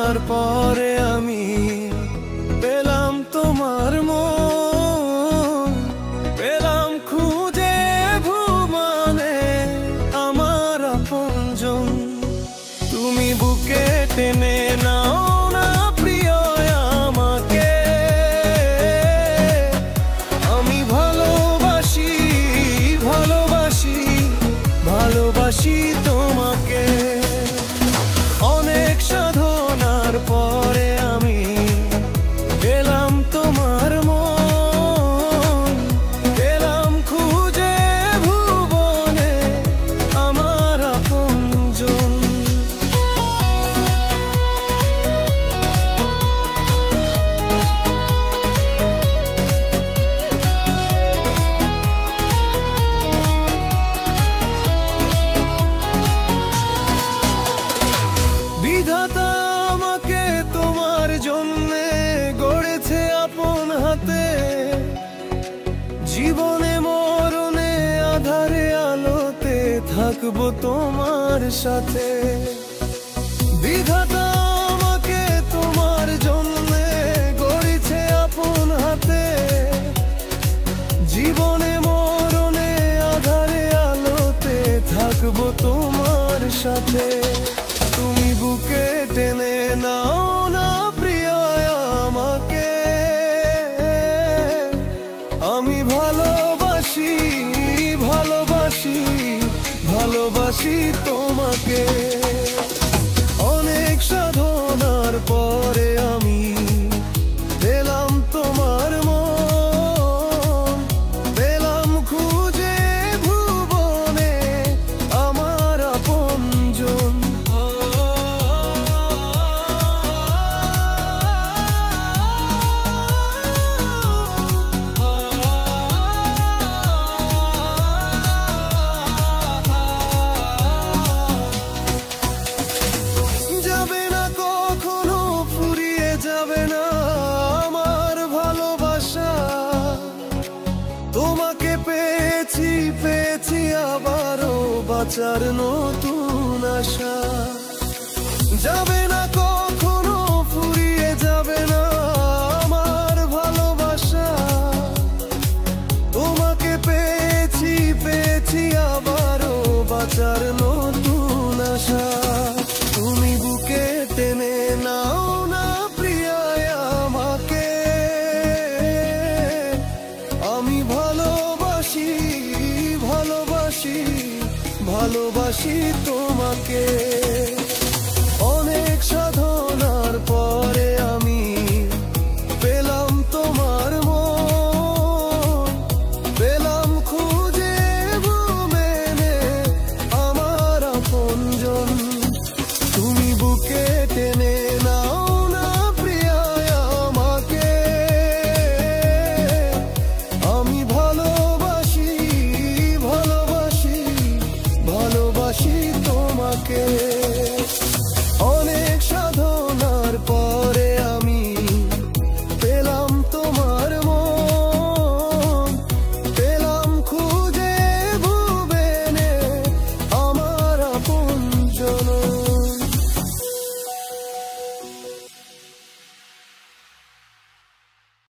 সাধনার পরে আমি পেলাম তোমার মন, পেলাম খুঁজে ভুবনে আমার আপনজন। তুমি বুকে টেনে নাও না প্রিয় আমাকে, আমি ভালোবাসি ভালোবাসি ভালোবাসি তোমাকে। অনেক সাধনার পরে আমি পেলাম তোমার মন, পেলাম খুঁজে ভুবনে আমার আপনজন। বিধাতা আমাকে তোমার জন্যে গড়েছে আপন হাতে, জীবনে মরণে আধারে আলোতে থাকবো তোমার সাথে। বিধাতা আমাকে তোমার জন্যে গড়েছে আপন হাতে, জীবনে মরণে আধারে আলোতে থাকবো তোমার সাথে। তুমি বুকে টেনে নাও না প্রিয় আমাকে, আমি ভালোবাসি ভালোবাসি ভালোবাসি তোমাকে। অনেক সাধনার পরে আমি পেলাম তোমার মন, পেলাম খুঁজে ভুবনে আমার আপনজন। যাবে না কখনো ফুরিয়ে যাবে না আমার ভালোবাসা, তোমাকে পেয়েছি পেয়েছি আবারও বাঁচার নতুন আশা। যাবে না কখনো ফুরিয়ে যাবে না আমার ভালোবাসা, তোমাকে পেয়েছি পেয়েছি আবারও বাঁচার নতুন আশা। তুমি বুকে টেনে নাও না প্রিয়া আমাকে, আমি ভালোবাসি ভালোবাসি ভালোবাসি তোমাকে। অনেক সাধনার পরে আমি পেলাম তোমার মন, পেলাম খুঁজে ভুবনে আমার আপনজন।